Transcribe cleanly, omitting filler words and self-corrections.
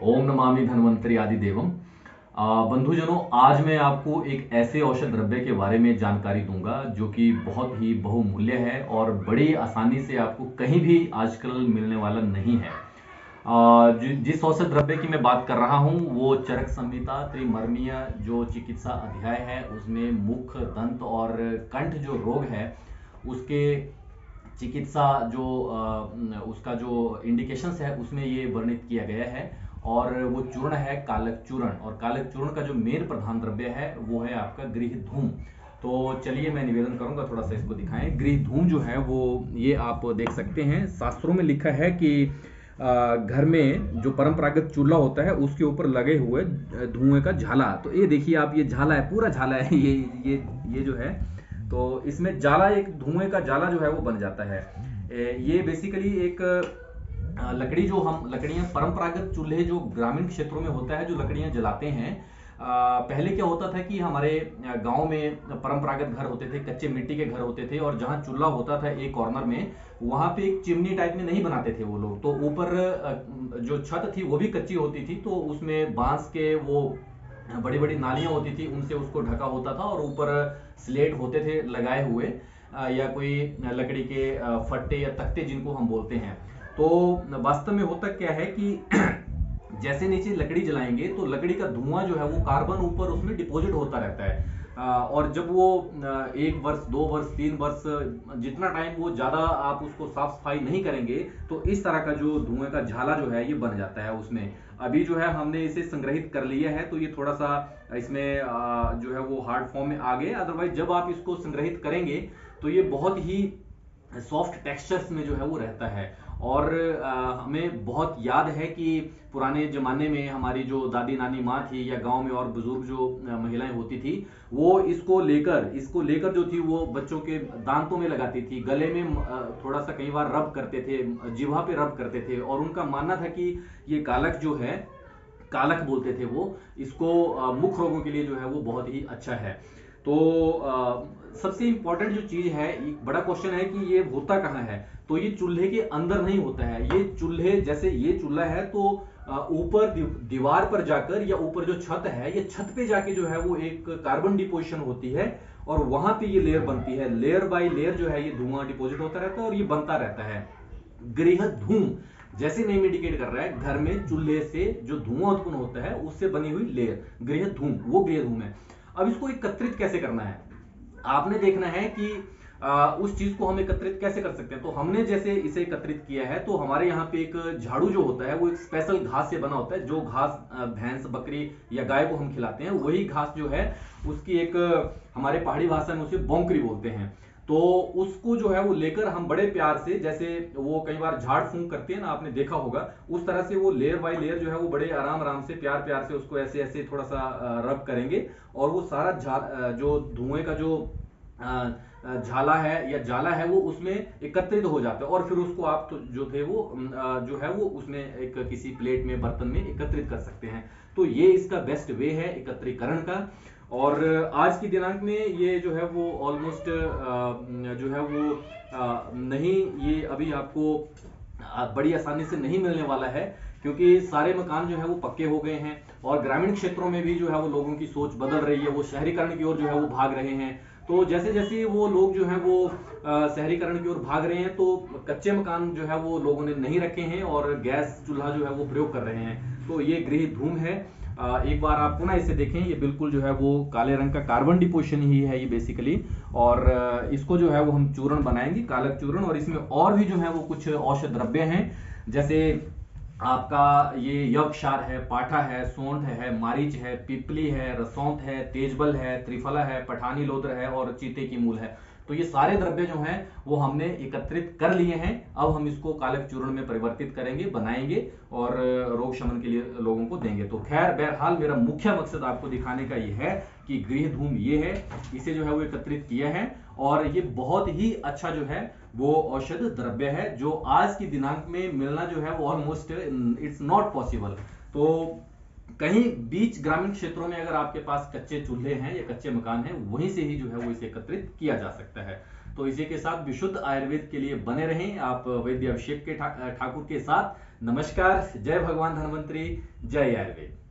ओम नमामि धन्वंतरि आदि देवम। बंधुजनों, आज मैं आपको एक ऐसे औषध द्रव्य के बारे में जानकारी दूंगा जो कि बहुत ही बहुमूल्य है और बड़ी आसानी से आपको कहीं भी आजकल मिलने वाला नहीं है। जिस औषध द्रव्य की मैं बात कर रहा हूं वो चरक संहिता त्रिमर्मीय जो चिकित्सा अध्याय है उसमें मुख, दंत और कंठ जो रोग है उसके चिकित्सा जो उसका जो इंडिकेशंस है उसमें ये वर्णित किया गया है। और वो चूर्ण है कालक चूर्ण, और कालक चूर्ण का जो मेन प्रधान द्रव्य है वो है आपका गृह धूम। तो चलिए मैं निवेदन करूंगा, थोड़ा सा इसको दिखाएं। गृह धूम जो है वो ये आप देख सकते हैं, शास्त्रों में लिखा है कि घर में जो परंपरागत चूल्हा होता है उसके ऊपर लगे हुए धुएं का झाला। तो ये देखिए आप, ये झाला है, पूरा झाला है ये जो है, तो इसमें जाला, एक धुएं का जाला जो है वो बन जाता है। ये बेसिकली एक लकड़ी, जो हम लकड़ियां परंपरागत चूल्हे जो ग्रामीण क्षेत्रों में होता है, जो लकड़ियां जलाते हैं। पहले क्या होता था कि हमारे गांव में परंपरागत घर होते थे, कच्चे मिट्टी के घर होते थे, और जहां चूल्हा होता था एक कॉर्नर में, वहां पे एक चिमनी टाइप में नहीं बनाते थे वो लोग। तो ऊपर जो छत थी वो भी कच्ची होती थी, तो उसमें बांस के वो बड़ी बड़ी नालियां होती थी, उनसे उसको ढका होता था, और ऊपर स्लेट होते थे लगाए हुए, या कोई लकड़ी के फट्टे या तख्ते जिनको हम बोलते हैं। तो वास्तव में होता क्या है कि जैसे नीचे लकड़ी जलाएंगे तो लकड़ी का धुआं जो है वो कार्बन ऊपर उसमें डिपॉजिट होता रहता है। और जब वो 1 वर्ष 2 वर्ष 3 वर्ष, जितना टाइम वो ज्यादा आप उसको साफ सफाई नहीं करेंगे, तो इस तरह का जो धुएं का झाला जो है ये बन जाता है उसमें। अभी जो है हमने इसे संग्रहित कर लिया है, तो ये थोड़ा सा इसमें जो है वो हार्ड फॉर्म में आ गए। अदरवाइज जब आप इसको संग्रहित करेंगे तो ये बहुत ही सॉफ्ट टेक्सचर्स में जो है वो रहता है। और हमें बहुत याद है कि पुराने जमाने में हमारी जो दादी नानी माँ थी, या गांव में और बुजुर्ग जो महिलाएं होती थी, वो इसको लेकर जो थी वो बच्चों के दांतों में लगाती थी, गले में थोड़ा सा कई बार रब करते थे, जिह्वा पे रब करते थे, और उनका मानना था कि ये कालक जो है, कालक बोलते थे वो इसको, मुख रोगों के लिए जो है वो बहुत ही अच्छा है। तो सबसे इंपॉर्टेंट जो चीज है, एक बड़ा क्वेश्चन है कि ये होता कहाँ है। तो ये चूल्हे के अंदर नहीं होता है, ये चूल्हे, जैसे ये चूल्हा है तो ऊपर दीवार पर जाकर, या ऊपर जो छत है, ये छत पे जाके जो है वो एक कार्बन डिपोजिशन होती है, और वहां पे ये लेयर बनती है। लेयर बाय लेयर जो है ये धुआं डिपोजिट होता रहता है और ये बनता रहता है। गृह धूम, जैसे नेम इंडिकेट कर रहा है, घर में चूल्हे से जो धुआं उत्पन्न होता है उससे बनी हुई लेयर, गृह धूम, वो गृह धूम है। अब इसको एकत्रित कैसे करना है, आपने देखना है कि उस चीज को हम एकत्रित कैसे कर सकते हैं। तो हमने जैसे इसे एकत्रित किया है, तो हमारे यहाँ पे एक झाड़ू जो होता है वो एक स्पेशल घास से बना होता है, जो घास भैंस, बकरी या गाय को हम खिलाते हैं, वही घास जो है उसकी एक, हमारे पहाड़ी भाषा में उसे बौंकरी बोलते हैं। तो उसको जो है वो लेकर हम बड़े प्यार से, जैसे वो कई बार झाड़ फूंक करते हैं ना, आपने देखा होगा, उस तरह से वो लेयर बाय लेयर जो है वो बड़े आराम आराम से, प्यार प्यार से उसको ऐसे ऐसे थोड़ा सा रब करेंगे, और वो सारा जो धुएं का जो झाला है या जाला है वो उसमें एकत्रित हो जाता है, और फिर उसको आप तो जो थे वो जो है वो उसमें एक किसी प्लेट में, बर्तन में एकत्रित कर सकते हैं। तो ये इसका बेस्ट वे है एकत्रीकरण का। और आज की दिनांक में ये जो है वो ऑलमोस्ट जो है वो नहीं, ये अभी आपको बड़ी आसानी से नहीं मिलने वाला है, क्योंकि सारे मकान जो है वो पक्के हो गए हैं, और ग्रामीण क्षेत्रों में भी जो है वो लोगों की सोच बदल रही है, वो शहरीकरण की ओर जो है वो भाग रहे हैं। तो जैसे जैसे वो लोग जो है वो शहरीकरण की ओर भाग रहे हैं, तो कच्चे मकान जो है वो लोगों ने नहीं रखे हैं, और गैस चूल्हा जो है वो प्रयोग कर रहे हैं। तो ये गृह धूम है। एक बार आप पुनः इसे देखें, ये बिल्कुल जो है वो काले रंग का कार्बन डिपोजिशन ही है ये बेसिकली। और इसको जो है वो हम चूर्ण बनाएंगे, कालक चूर्ण, और इसमें और भी जो है वो कुछ औषध द्रव्य हैं, जैसे आपका ये यवक्षार है, पाठा है, सौंठ है, मारीच है, पिपली है, रसौंत है, तेजबल है, त्रिफला है, पठानी लोद्र है, और चीते की मूल है। तो ये सारे द्रव्य जो हैं वो हमने एकत्रित कर लिए हैं। अब हम इसको कालक चूर्ण में परिवर्तित करेंगे, बनाएंगे, और रोग शमन के लिए लोगों को देंगे। तो खैर बहरहाल मेरा मुख्य मकसद आपको दिखाने का ये है कि गृह धूम ये है, इसे जो है वो एकत्रित किया है, और ये बहुत ही अच्छा जो है वो औषध द्रव्य है, जो आज की दिनांक में मिलना जो है वो ऑलमोस्ट इट्स नॉट पॉसिबल। तो कहीं बीच ग्रामीण क्षेत्रों में अगर आपके पास कच्चे चूल्हे हैं या कच्चे मकान हैं, वहीं से ही जो है वो इसे एकत्रित किया जा सकता है। तो इसी के साथ विशुद्ध आयुर्वेद के लिए बने रहें आप वैद्य अभिषेक के ठाकुर के साथ। नमस्कार, जय भगवान धन्वंतरी, जय आयुर्वेद।